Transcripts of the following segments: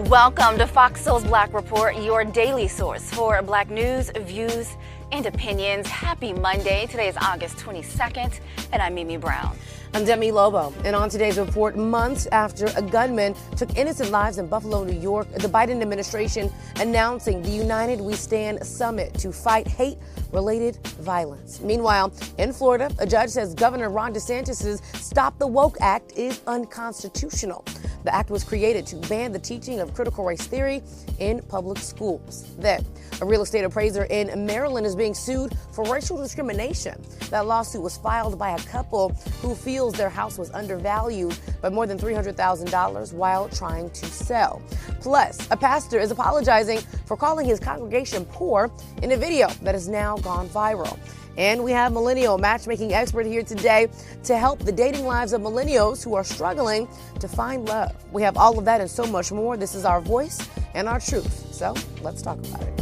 Welcome to Fox Soul's Black Report, your daily source for Black news, views, and opinions. Happy Monday. Today is August 22nd, and I'm Mimi Brown. I'm Demi Lobo, and on today's report, months after a gunman took innocent lives in Buffalo, New York, the Biden administration announcing the United We Stand Summit to fight hate-related violence. Meanwhile, in Florida, a judge says Governor Ron DeSantis' Stop the Woke Act is unconstitutional. The act was created to ban the teaching of critical race theory in public schools. Then, a real estate appraiser in Maryland is being sued for racial discrimination. That lawsuit was filed by a couple who feels their house was undervalued by more than $300,000 while trying to sell. Plus, a pastor is apologizing for calling his congregation poor in a video that has now gone viral. And we have millennial matchmaking expert here today to help the dating lives of millennials who are struggling to find love. We have all of that and so much more. This is our voice and our truth. So let's talk about it.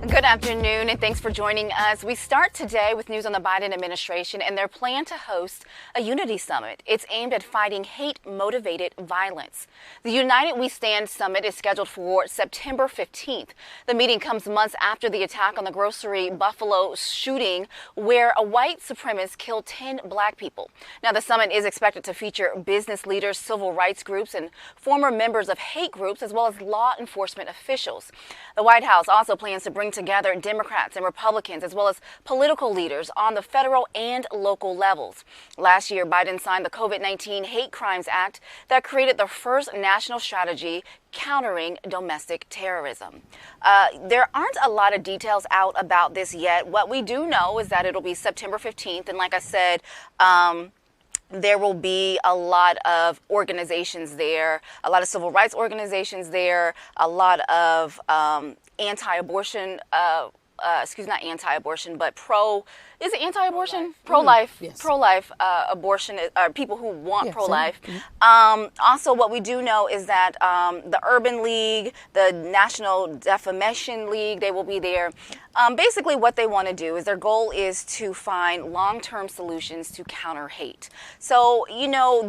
Good afternoon, and thanks for joining us. We start today with news on the Biden administration and their plan to host a unity summit. It's aimed at fighting hate-motivated violence. The United We Stand Summit is scheduled for September 15th. The meeting comes months after the attack on the grocery Buffalo shooting, where a white supremacist killed 10 black people. Now, the summit is expected to feature business leaders, civil rights groups, and former members of hate groups, as well as law enforcement officials. The White House also plans to bring together Democrats and Republicans, as well as political leaders on the federal and local levels. Last year, Biden signed the COVID-19 Hate Crimes Act that created the first national strategy countering domestic terrorism. There aren't a lot of details out about this yet. What we do know is that it'll be September 15th, and like I said, there will be a lot of organizations there, a lot of civil rights organizations there, a lot of anti-abortion, not anti-abortion, but is it anti-abortion? Pro-life. Yes. Pro-life abortion, people who want pro-life. Mm-hmm. Also, what we do know is that the Urban League, the National Defamation League, they will be there. Basically, what they want to do is their goal is to find long-term solutions to counter hate. So,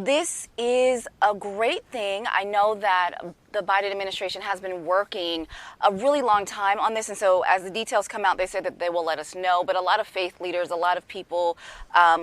this is a great thing. I know that the Biden administration has been working a really long time on this. And so as the details come out, they say that they will let us know. But a lot of faith leaders, a lot of people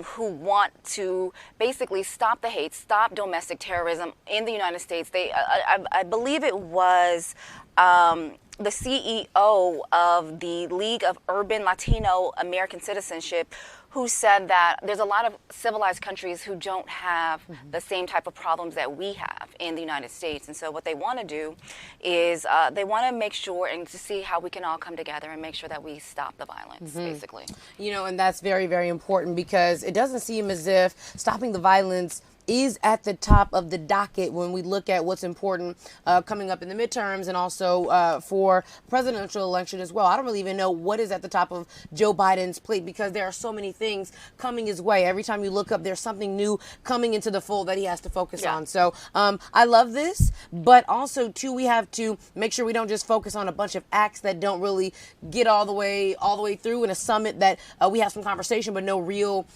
who want to basically stop the hate, stop domestic terrorism in the United States. I believe it was the CEO of the League of Urban Latino American Citizenship who said that there's a lot of civilized countries who don't have the same type of problems that we have in the United States. And so what they want to do is they want to make sure and to see how we can all come together and make sure that we stop the violence, basically. And that's very, very important because it doesn't seem as if stopping the violence is at the top of the docket when we look at what's important coming up in the midterms and also for presidential election as well. I don't really even know what is at the top of Joe Biden's plate because there are so many things coming his way. Every time you look up, there's something new coming into the fold that he has to focus on. So I love this, but also too, we have to make sure we don't just focus on a bunch of acts that don't really get all the way through in a summit that we have some conversation, but no real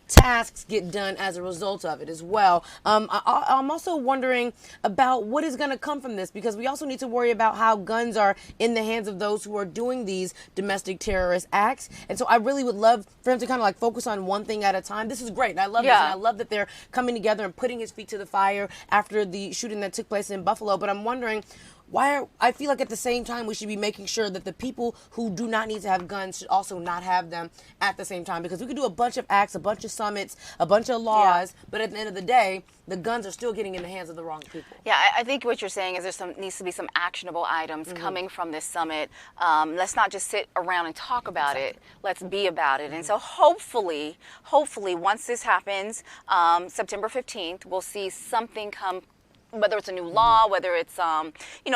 tasks get done as a result of it as well. I'm also wondering about what is going to come from this because we also need to worry about how guns are in the hands of those who are doing these domestic terrorist acts. And so I really would love for him to kind of focus on one thing at a time. This is great. And I love this. And I love that they're coming together and putting his feet to the fire after the shooting that took place in Buffalo. But I'm wondering, I feel like at the same time we should be making sure that the people who do not need to have guns should also not have them at the same time, because we could do a bunch of acts, a bunch of summits, a bunch of laws, but at the end of the day, the guns are still getting in the hands of the wrong people. Yeah, I think what you're saying is needs to be some actionable items coming from this summit. Let's not just sit around and talk about it. Let's be about it. And so hopefully, once this happens, September 15th, we'll see something come whether it's a new law, whether it's,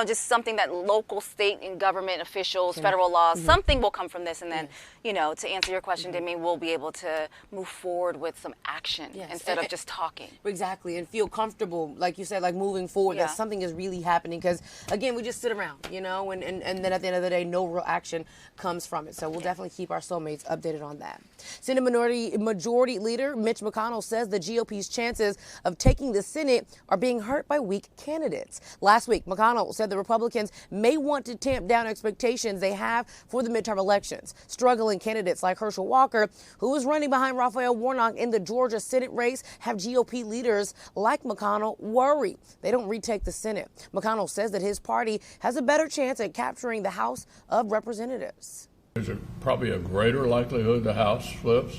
just something that local, state, and government officials, federal laws, something will come from this. And then, to answer your question, Demi, we'll be able to move forward with some action instead of just talking. Exactly, and feel comfortable, like you said, like moving forward, that something is really happening. Because, again, we just sit around, and then at the end of the day, no real action comes from it. So we'll definitely keep our soulmates updated on that. Senate Majority Leader Mitch McConnell says the GOP's chances of taking the Senate are being hurt by weak candidates. Last week, McConnell said the Republicans may want to tamp down expectations they have for the midterm elections. Struggling candidates like Herschel Walker, who is running behind Raphael Warnock in the Georgia Senate race, have GOP leaders like McConnell worried they don't retake the Senate. McConnell says that his party has a better chance at capturing the House of Representatives. There's probably a greater likelihood the House flips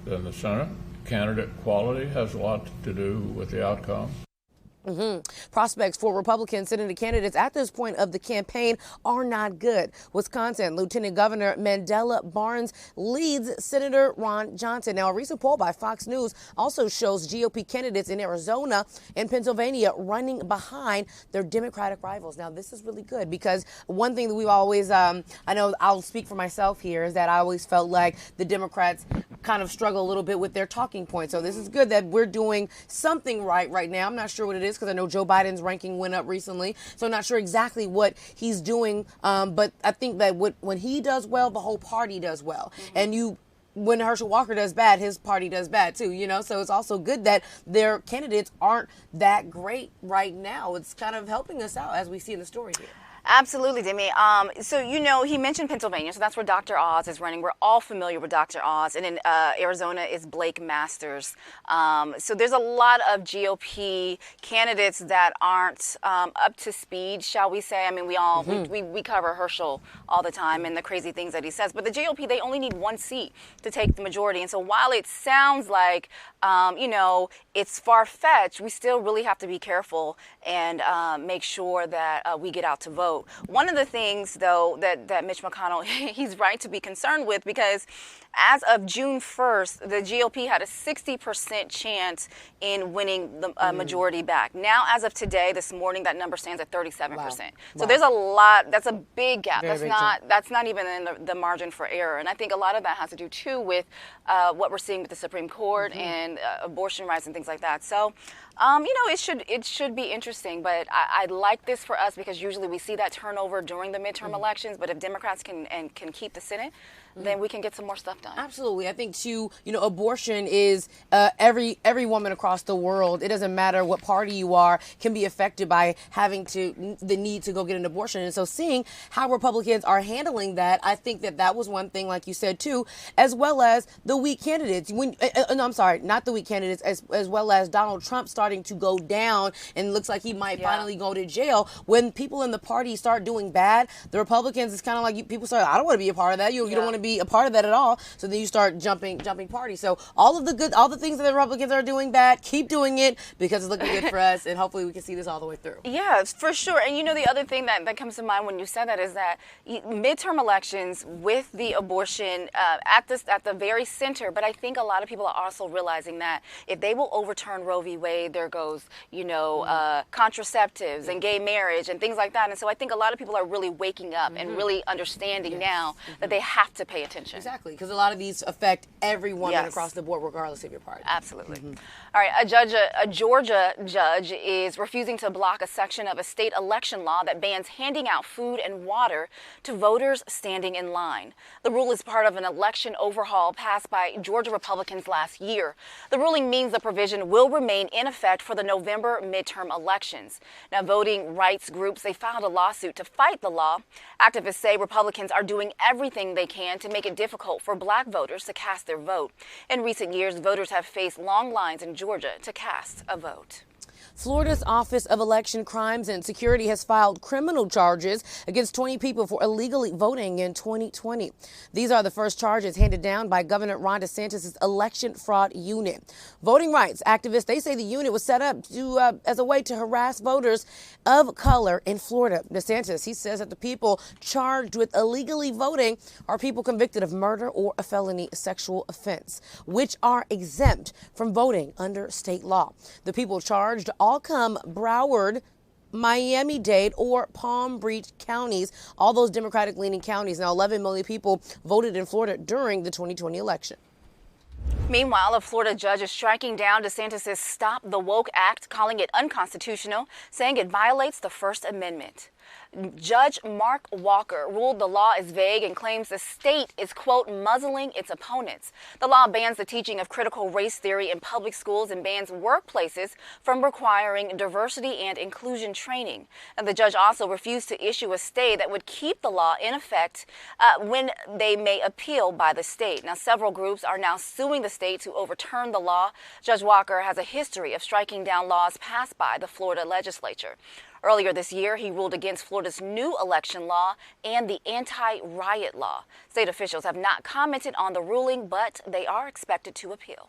than the Senate. Candidate quality has a lot to do with the outcome. Prospects for Republican Senate candidates at this point of the campaign are not good. Wisconsin Lieutenant Governor Mandela Barnes leads Senator Ron Johnson. Now, a recent poll by Fox News also shows GOP candidates in Arizona and Pennsylvania running behind their Democratic rivals. Now, this is really good because one thing that we've always, I know I'll speak for myself here, is that I always felt like the Democrats kind of struggle a little bit with their talking points. So this is good that we're doing something right now. I'm not sure what it is, because I know Joe Biden's ranking went up recently, so I'm not sure exactly what he's doing. But I think that when he does well, the whole party does well. And when Herschel Walker does bad, his party does bad too, So it's also good that their candidates aren't that great right now. It's kind of helping us out, as we see in the story here. Absolutely, Demi. So, he mentioned Pennsylvania, so that's where Dr. Oz is running. We're all familiar with Dr. Oz. And in Arizona is Blake Masters. So there's a lot of GOP candidates that aren't up to speed, shall we say. I mean, we cover Herschel all the time and the crazy things that he says. But the GOP, they only need one seat to take the majority. And so while it sounds like, it's far-fetched, we still really have to be careful and make sure that we get out to vote. One of the things, though, that Mitch McConnell, he's right to be concerned with, because as of June 1st, the GOP had a 60% chance in winning the majority back. Now, as of today, this morning, that number stands at 37%. Wow. So there's a lot. That's a big gap. That's not even in the margin for error. And I think a lot of that has to do, too, with what we're seeing with the Supreme Court and abortion rights and things like that. So, it should be interesting. But I like this for us, because usually we see that turnover during the midterm elections. But if Democrats can keep the Senate, then we can get some more stuff done. Absolutely. I think, too, abortion is every woman across the world. It doesn't matter what party you are, can be affected by having the need to go get an abortion. And so seeing how Republicans are handling that, I think that was one thing, like you said, too, as well as the weak candidates. I'm sorry, not the weak candidates, as well as Donald Trump starting to go down and looks like he might finally go to jail. When people in the party start doing bad, the Republicans, it's kind of like people start, I don't want to be a part of that. You don't want to be a part of that at all. So then you start jumping parties. So all the things that the Republicans are doing bad, keep doing it, because it's looking good for us, and hopefully we can see this all the way through. Yeah, for sure. And the other thing that comes to mind when you said that is that midterm elections with the abortion at the very center. But I think a lot of people are also realizing that if they will overturn Roe v. Wade, there goes contraceptives and gay marriage and things like that. And so I think a lot of people are really waking up and really understanding now that they have to pay attention. Exactly, because a lot of these affect every woman across the board, regardless of your party. Absolutely. All right, a Georgia judge is refusing to block a section of a state election law that bans handing out food and water to voters standing in line. The rule is part of an election overhaul passed by Georgia Republicans last year. The ruling means the provision will remain in effect for the November midterm elections. Now, voting rights groups, they filed a lawsuit to fight the law. Activists say Republicans are doing everything they can to make it difficult for black voters to cast their vote. In recent years, voters have faced long lines in Georgia to cast a vote. Florida's Office of Election Crimes and Security has filed criminal charges against 20 people for illegally voting in 2020. These are the first charges handed down by Governor Ron DeSantis' election fraud unit. Voting rights activists, they say the unit was set up as a way to harass voters of color in Florida. DeSantis, he says that the people charged with illegally voting are people convicted of murder or a felony sexual offense, which are exempt from voting under state law. The people charged all come Broward, Miami-Dade, or Palm Beach counties, all those Democratic-leaning counties. Now, 11 million people voted in Florida during the 2020 election. Meanwhile, a Florida judge is striking down DeSantis' Stop the Woke Act, calling it unconstitutional, saying it violates the First Amendment. Judge Mark Walker ruled the law is vague and claims the state is, quote, muzzling its opponents. The law bans the teaching of critical race theory in public schools and bans workplaces from requiring diversity and inclusion training. And the judge also refused to issue a stay that would keep the law in effect when they may appeal by the state. Now, several groups are now suing the state to overturn the law. Judge Walker has a history of striking down laws passed by the Florida legislature. Earlier this year, he ruled against Florida's new election law and the anti-riot law. State officials have not commented on the ruling, but they are expected to appeal.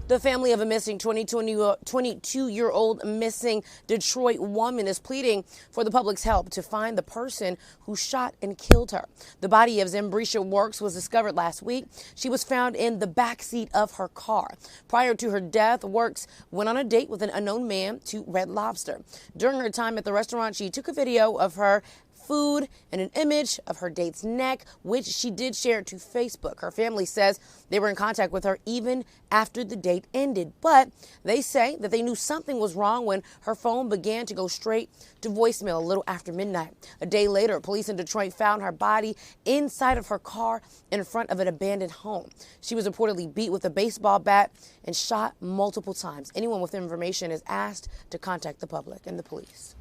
The family of a missing 22-year-old missing Detroit woman is pleading for the public's help to find the person who shot and killed her. The body of Zambrisha Works was discovered last week. She was found in the backseat of her car. Prior to her death, Works went on a date with an unknown man to Red Lobster. During her time at the restaurant, she took a video of her food and an image of her date's neck, which she did share to Facebook. Her family says they were in contact with her even after the date ended, but they say that they knew something was wrong when her phone began to go straight to voicemail a little after midnight. A day later, police in Detroit found her body inside of her car in front of an abandoned home. She was reportedly beat with a baseball bat and shot multiple times. Anyone with information is asked to contact the public and the police.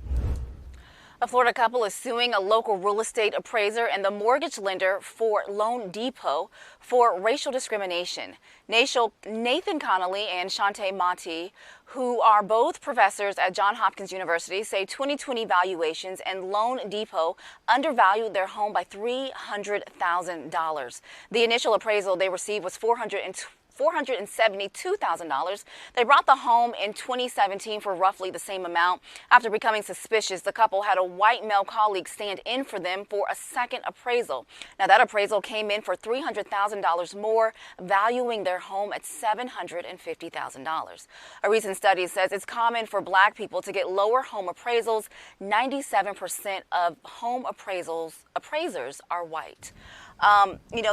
A Florida couple is suing a local real estate appraiser and the mortgage lender for Loan Depot for racial discrimination. Nathan Connolly and Shantae Monty, who are both professors at Johns Hopkins University, say 2020 valuations and Loan Depot undervalued their home by $300,000. The initial appraisal they received was $472,000. They brought the home in 2017 for roughly the same amount. After becoming suspicious, the couple had a white male colleague stand in for them for a second appraisal. Now, that appraisal came in for $300,000 more, valuing their home at $750,000. A recent study says it's common for Black people to get lower home appraisals. 97% of home appraisers are white.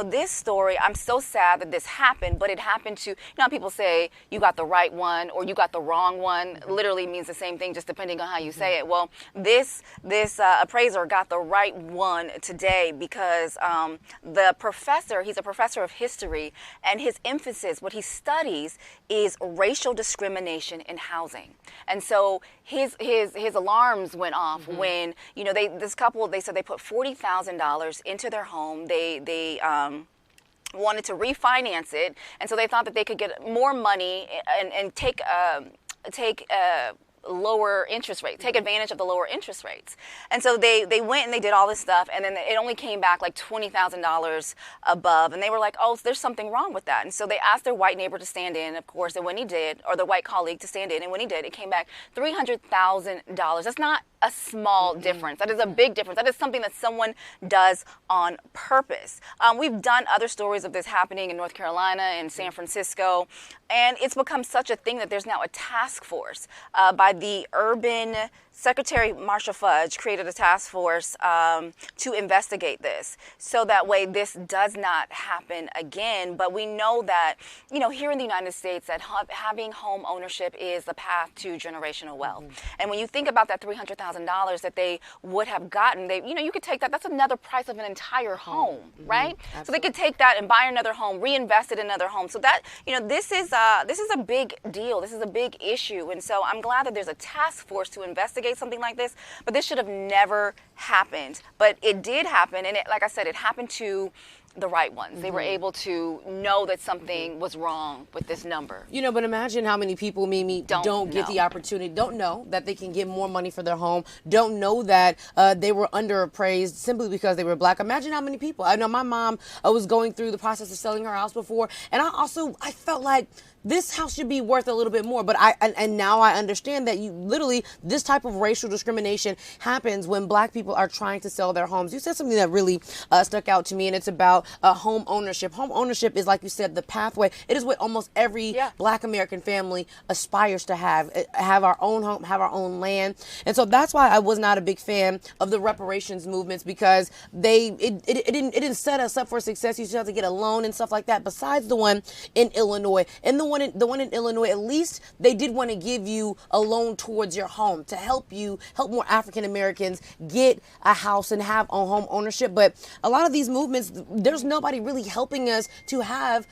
This story, I'm so sad that this happened, but it happened to, how people say you got the right one or you got the wrong one, literally means the same thing just depending on how you say it. Well, this appraiser got the right one today because the professor, he's a professor of history, and his emphasis, what he studies is racial discrimination in housing. And so his alarms went off when, this couple, they said they put $40,000 into their home. They wanted to refinance it, and so they thought that they could get more money and take lower interest rates, take advantage of the lower interest rates. And so they went and they did all this stuff, and then it only came back like $20,000 above, and they were like, oh, there's something wrong with that. And so they asked their white neighbor to stand in, of course, and when he did, or the white colleague to stand in, and when he did, it came back $300,000. That's not a small difference. That is a big difference. That is something that someone does on purpose. We've done other stories of this happening in North Carolina and San Francisco, and it's become such a thing that there's now a task force by the urban Secretary Marcia Fudge created a task force to investigate this, so that way this does not happen again. But we know that, here in the United States, that having home ownership is the path to generational wealth. And when you think about that $300,000 that they would have gotten, you could take that. That's another price of an entire home, right? Absolutely. So they could take that and buy another home, reinvest it in another home. So that, this is a big deal. This is a big issue. And so I'm glad that there's a task force to investigate something like this, but this should have never happened. But it did happen, and like I said, it happened to the right ones. They were able to know that something was wrong with this number. But imagine how many people, Mimi, don't get the opportunity, don't know that they can get more money for their home, don't know that they were underappraised simply because they were Black. Imagine how many people. I know my mom was going through the process of selling her house before, and I felt like this house should be worth a little bit more. But and now I understand that you literally, this type of racial discrimination happens when black people are trying to sell their homes. You said something that really stuck out to me, and it's about home ownership. Home ownership is, like you said, the pathway. It is what almost every black American family aspires to have our own home, have our own land. And so that's why I was not a big fan of the reparations movements, because it didn't set us up for success. You still have to get a loan and stuff like that. Besides the one in Illinois, and the one in Illinois, at least they did want to give you a loan towards your home to help more African Americans get a house and have a home ownership. But a lot of these movements, there's nobody really helping us to have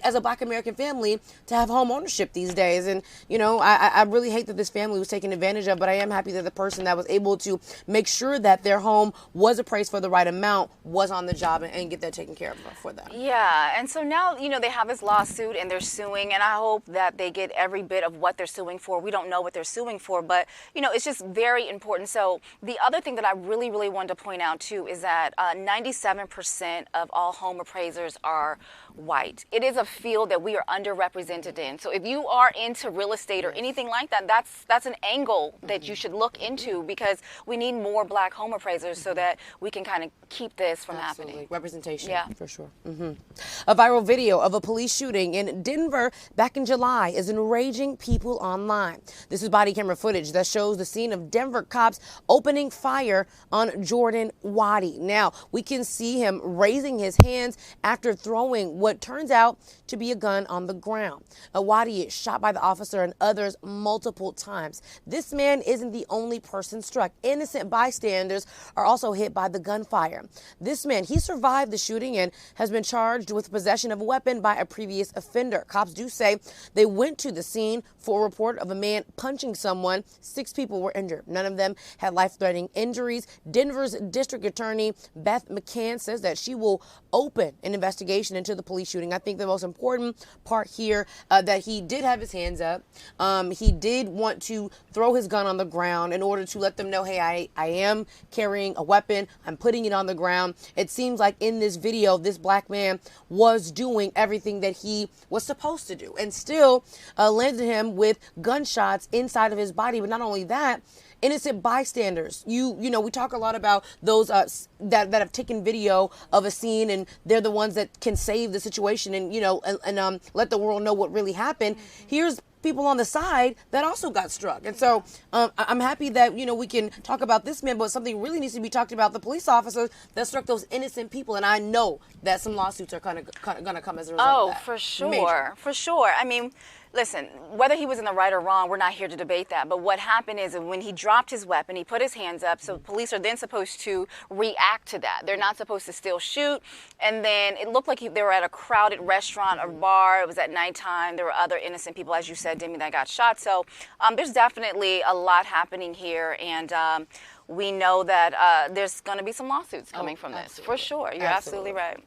as a black American family to have home ownership these days. And I really hate that this family was taken advantage of, but I am happy that the person that was able to make sure that their home was appraised for the right amount was on the job and get that taken care of for them. Yeah, and so now, they have this lawsuit and they're suing, and I hope that they get every bit of what they're suing for. We don't know what they're suing for, but, it's just very important. So the other thing that I really, really wanted to point out, too, is that 97% of all home appraisers are white. It is a field that we are underrepresented in. So if you are into real estate or anything like that, that's an angle that you should look into, because we need more black home appraisers so that we can kind of keep this from happening. Representation, for sure. A viral video of a police shooting in Denver back in July is enraging people online. This is body camera footage that shows the scene of Denver cops opening fire on Jordan Waddy. Now, we can see him raising his hands after throwing what turns out to be a gun on the ground. Waddy is shot by the officer and others multiple times. This man isn't the only person struck. Innocent bystanders are also hit by the gunfire. This man, he survived the shooting and has been charged with possession of a weapon by a previous offender. Cops do say they went to the scene for a report of a man punching someone. 6 people were injured. None of them had life-threatening injuries. Denver's district attorney, Beth McCann, says that she will open an investigation into the police shooting. I think the most important part here, that he did have his hands up. He did want to throw his gun on the ground in order to let them know, hey, I am carrying a weapon. I'm putting it on the ground. It seems like in this video, this black man was doing everything that he was supposed to do, and still landed him with gunshots inside of his body. But not only that, innocent bystanders. We talk a lot about those that have taken video of a scene, and they're the ones that can save the situation and let the world know what really happened. Here's people on the side that also got struck. And so I'm happy that, we can talk about this man, but something really needs to be talked about the police officers that struck those innocent people. And I know that some lawsuits are going to come as a result of that. Oh, for sure. For sure. I mean, listen, whether he was in the right or wrong, we're not here to debate that. But what happened is when he dropped his weapon, he put his hands up. So police are then supposed to react to that. They're not supposed to still shoot. And then it looked like they were at a crowded restaurant or bar. It was at nighttime. There were other innocent people, as you said, Demi, that got shot. So there's definitely a lot happening here. And we know that there's going to be some lawsuits coming from this. For sure. You're absolutely right.